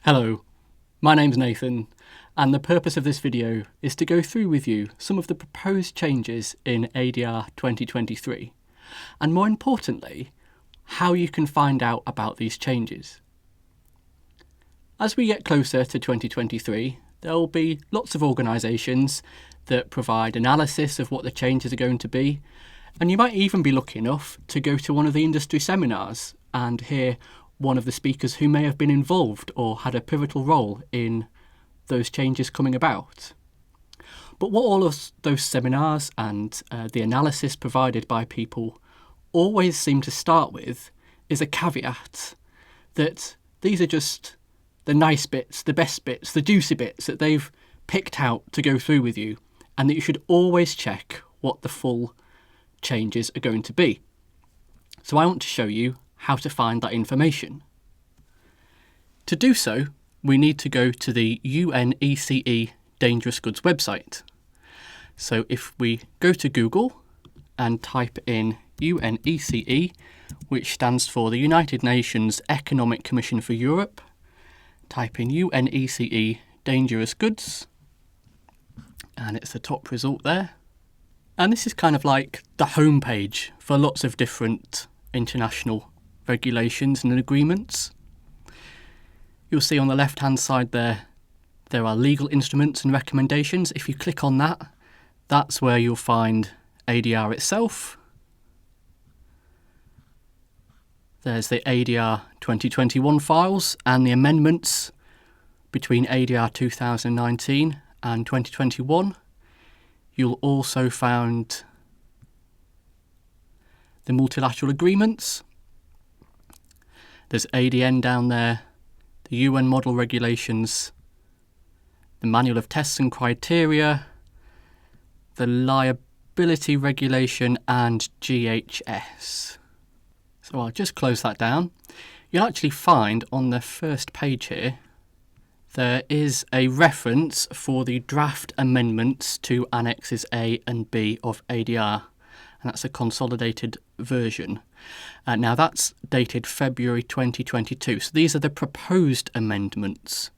Hello, my name's Nathan, and the purpose of this video is to go through with you some of the proposed changes in ADR 2023, and more importantly, how you can find out about these changes. As we get closer to 2023, there will be lots of organisations that provide analysis of what the changes are going to be, and you might even be lucky enough to go to one of the industry seminars and hear one of the speakers who may have been involved or had a pivotal role in those changes coming about. But what all of those seminars and the analysis provided by people always seem to start with is a caveat that these are just the nice bits, the best bits, the juicy bits that they've picked out to go through with you, and that you should always check what the full changes are going to be. So I want to show you how to find that information. To do so, we need to go to the UNECE Dangerous Goods website. So if we go to Google and type in UNECE, which stands for the United Nations Economic Commission for Europe, type in UNECE Dangerous Goods, and it's the top result there. And this is kind of like the homepage for lots of different international regulations and agreements. You'll see on the left hand side there are legal instruments and recommendations. If you click on that, that's where you'll find ADR itself. There's the ADR 2021 files and the amendments between ADR 2019 and 2021. You'll also find the multilateral agreements. There's ADN down there, the UN model regulations, the manual of tests and criteria, the liability regulation, and GHS. So I'll just close that down. You'll actually find on the first page here, there is a reference for the draft amendments to Annexes A and B of ADR, and that's a consolidated version. Now that's dated February 2022, so these are the proposed amendments.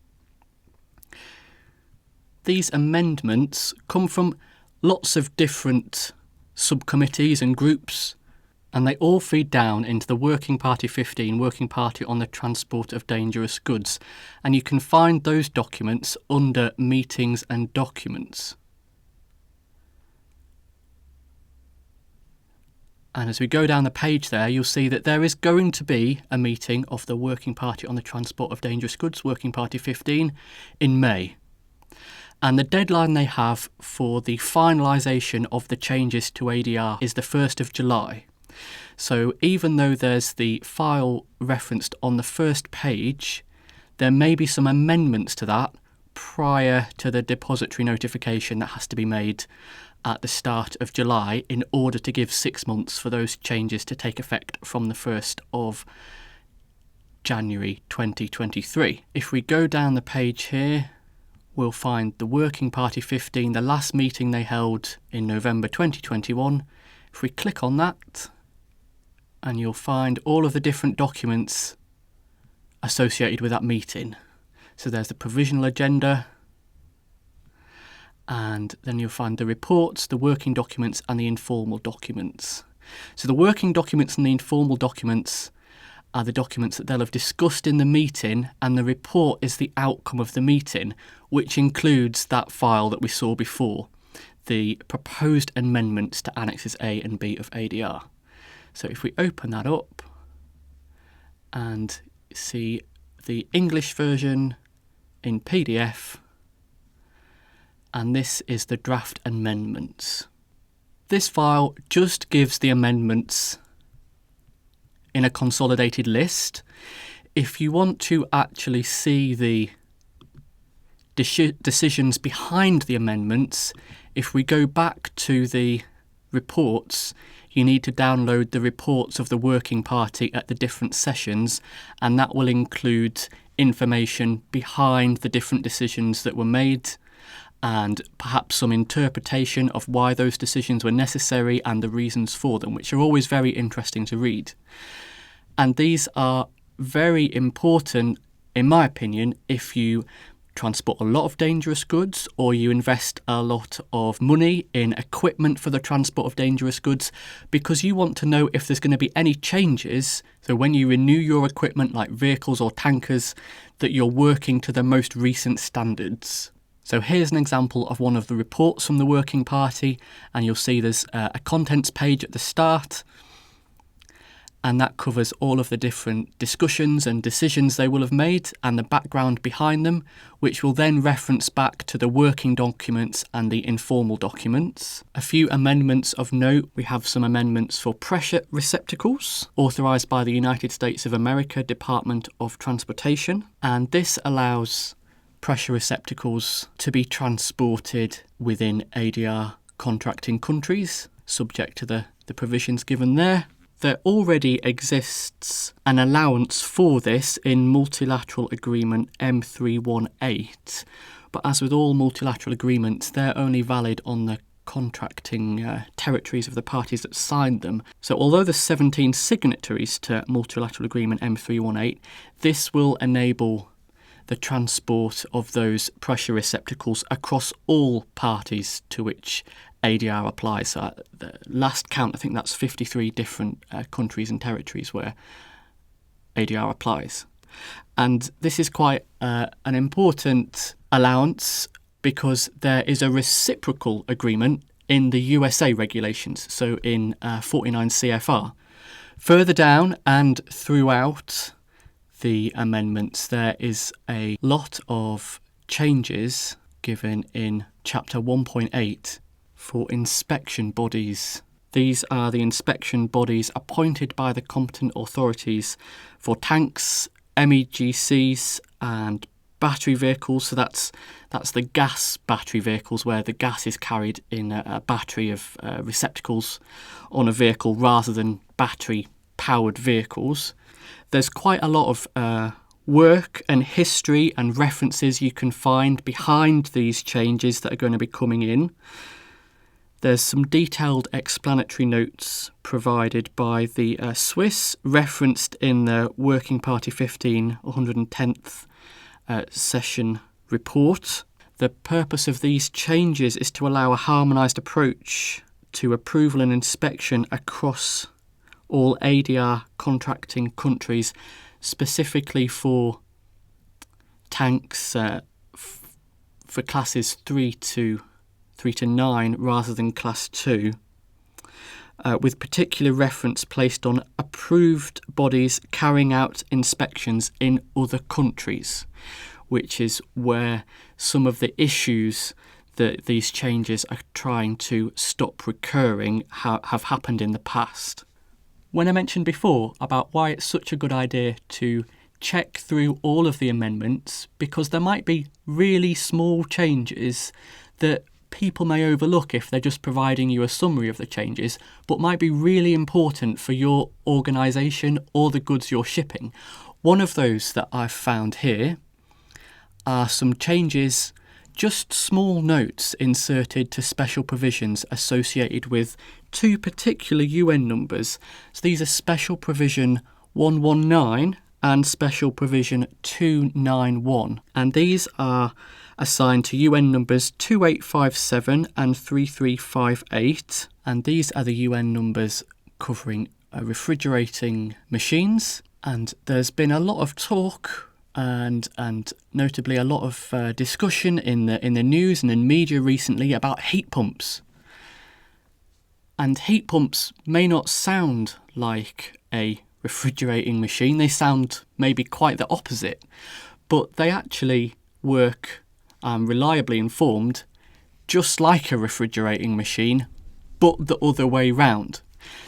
These amendments come from lots of different subcommittees and groups, and they all feed down into the Working Party 15, Working Party on the Transport of Dangerous Goods, and you can find those documents under Meetings and Documents. And as we go down the page there, you'll see that there is going to be a meeting of the Working Party on the Transport of Dangerous Goods, Working Party 15, in May. And the deadline they have for the finalisation of the changes to ADR is the 1st of July. So even though there's the file referenced on the first page, there may be some amendments to that prior to the depository notification that has to be made at the start of July in order to give 6 months for those changes to take effect from the 1st of January 2023. If we go down the page here, we'll find the Working Party 15, the last meeting they held in November 2021. If we click on that, and you'll find all of the different documents associated with that meeting. So there's the provisional agenda, and then you'll find the reports, the working documents, and the informal documents. So the working documents and the informal documents are the documents that they'll have discussed in the meeting, and the report is the outcome of the meeting, which includes that file that we saw before, the proposed amendments to Annexes A and B of ADR. So if we open that up and see the English version in PDF, and this is the draft amendments. This file just gives the amendments in a consolidated list. If you want to actually see the decisions behind the amendments, if we go back to the reports, you need to download the reports of the Working Party at the different sessions, and that will include information behind the different decisions that were made, and perhaps some interpretation of why those decisions were necessary and the reasons for them, which are always very interesting to read. And these are very important in my opinion, if you transport a lot of dangerous goods or you invest a lot of money in equipment for the transport of dangerous goods, because you want to know if there's going to be any changes, so when you renew your equipment like vehicles or tankers, that you're working to the most recent standards. So here's an example of one of the reports from the Working Party, and you'll see there's a contents page at the start, and that covers all of the different discussions and decisions they will have made and the background behind them, which will then reference back to the working documents and the informal documents. A few amendments of note. We have some amendments for pressure receptacles, authorised by the United States of America Department of Transportation, and this allows pressure receptacles to be transported within ADR contracting countries, subject to the provisions given there. There already exists an allowance for this in Multilateral Agreement M318, but as with all multilateral agreements, they're only valid on the contracting territories of the parties that signed them. So although there's 17 signatories to Multilateral Agreement M318, this will enable the transport of those pressure receptacles across all parties to which ADR applies. So at the last count, I think that's 53 different countries and territories where ADR applies. And this is quite an important allowance because there is a reciprocal agreement in the USA regulations, so in 49 CFR. Further down and throughout the amendments, there is a lot of changes given in Chapter 1.8 for inspection bodies. These are the inspection bodies appointed by the competent authorities for tanks, MEGCs and battery vehicles. So that's the gas battery vehicles where the gas is carried in a battery of receptacles on a vehicle rather than battery powered vehicles. There's quite a lot of work and history and references you can find behind these changes that are going to be coming in. There's some detailed explanatory notes provided by the Swiss, referenced in the Working Party 15 110th session report. The purpose of these changes is to allow a harmonised approach to approval and inspection across all ADR contracting countries, specifically for tanks for classes 3 to 9 rather than class 2, with particular reference placed on approved bodies carrying out inspections in other countries, which is where some of the issues that these changes are trying to stop recurring have happened in the past. When I mentioned before about why it's such a good idea to check through all of the amendments, because there might be really small changes that people may overlook if they're just providing you a summary of the changes, but might be really important for your organisation or the goods you're shipping. One of those that I've found here are some changes, just small notes inserted to special provisions associated with two particular UN numbers. So these are Special Provision 119 and Special Provision 291. And these are assigned to UN numbers 2857 and 3358. And these are the UN numbers covering refrigerating machines. And there's been a lot of talk and notably a lot of discussion in the news and in media recently about heat pumps. And heat pumps may not sound like a refrigerating machine. They sound maybe quite the opposite, but they actually work reliably informed just like a refrigerating machine, but the other way round.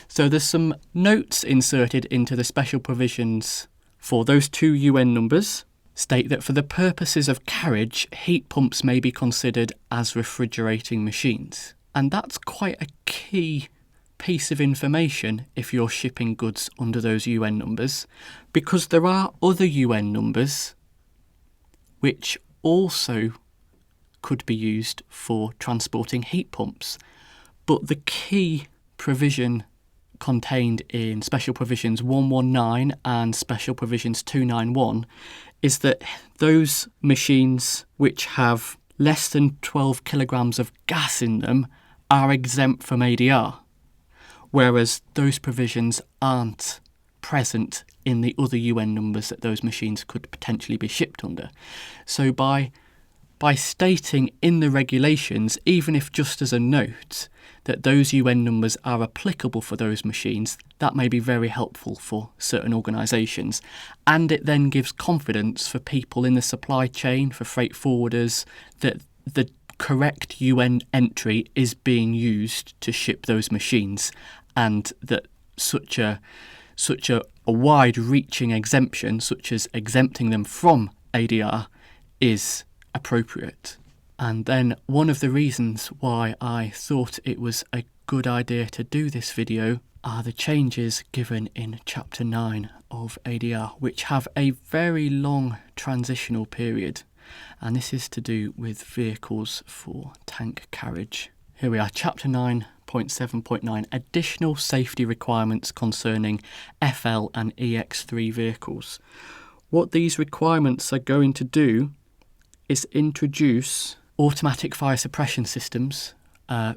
So there's some notes inserted into the special provisions for those two UN numbers, state that for the purposes of carriage, heat pumps may be considered as refrigerating machines. And that's quite a key piece of information if you're shipping goods under those UN numbers, because there are other UN numbers which also could be used for transporting heat pumps. But the key provision contained in Special Provisions 119 and Special Provisions 291 is that those machines which have less than 12 kilograms of gas in them are exempt from ADR, whereas those provisions aren't present in the other UN numbers that those machines could potentially be shipped under. So by stating in the regulations, even if just as a note, that those UN numbers are applicable for those machines, that may be very helpful for certain organisations. And it then gives confidence for people in the supply chain, for freight forwarders, that the correct UN entry is being used to ship those machines, and that such a wide-reaching exemption, such as exempting them from ADR, is appropriate. And then one of the reasons why I thought it was a good idea to do this video are the changes given in Chapter 9 of ADR, which have a very long transitional period. And this is to do with vehicles for tank carriage. Here we are, Chapter 9.7.9, Additional Safety Requirements Concerning FL and EX3 Vehicles. What these requirements are going to do is introduce automatic fire suppression systems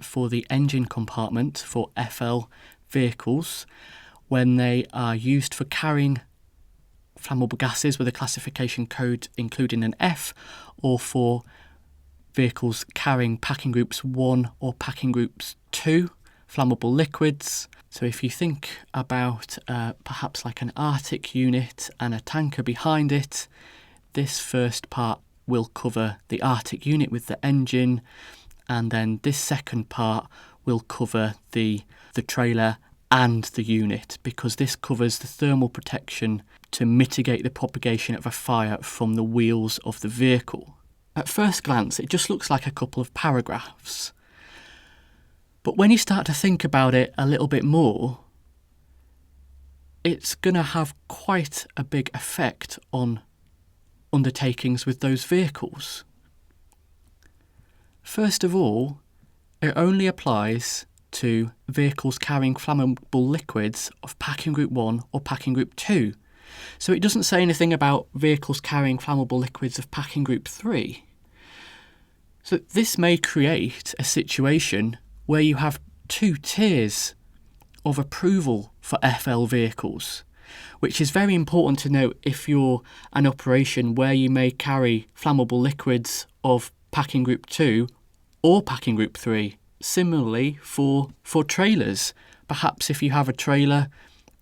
for the engine compartment for FL vehicles when they are used for carrying flammable gases with a classification code including an F, or for vehicles carrying packing groups 1 or packing groups 2 flammable liquids. So if you think about perhaps like an Arctic unit and a tanker behind it, this first part will cover the Arctic unit with the engine, and then this second part will cover the trailer and the unit, because this covers the thermal protection to mitigate the propagation of a fire from the wheels of the vehicle. At first glance, it just looks like a couple of paragraphs. But when you start to think about it a little bit more, it's going to have quite a big effect on undertakings with those vehicles. First of all, it only applies to vehicles carrying flammable liquids of packing group 1 or packing group 2. So it doesn't say anything about vehicles carrying flammable liquids of packing group 3. So this may create a situation where you have 2 tiers of approval for FL vehicles, which is very important to note if you're an operation where you may carry flammable liquids of packing group 2 or packing group 3. Similarly for trailers, perhaps if you have a trailer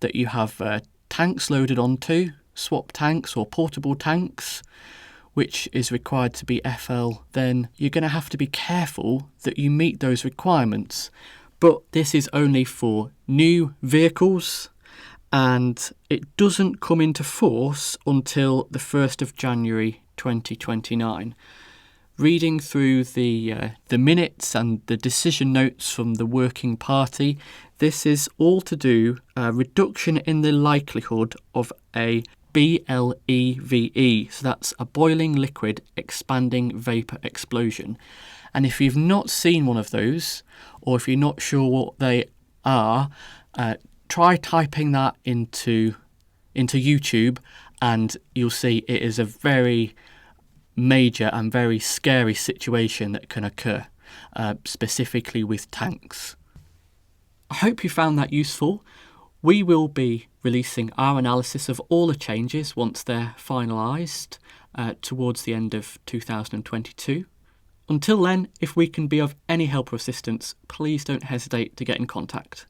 that you have tanks loaded onto, swap tanks or portable tanks, which is required to be FL, then you're going to have to be careful that you meet those requirements. But this is only for new vehicles, and it doesn't come into force until the 1st of January 2029. Reading through the minutes and the decision notes from the working party, this is all to do a reduction in the likelihood of a BLEVE, so that's a boiling liquid expanding vapour explosion. And if you've not seen one of those, or if you're not sure what they are, try typing that into YouTube, and you'll see it is a very major and very scary situation that can occur, specifically with tanks. I hope you found that useful. We will be releasing our analysis of all the changes once they're finalised towards the end of 2022. Until then, if we can be of any help or assistance, please don't hesitate to get in contact.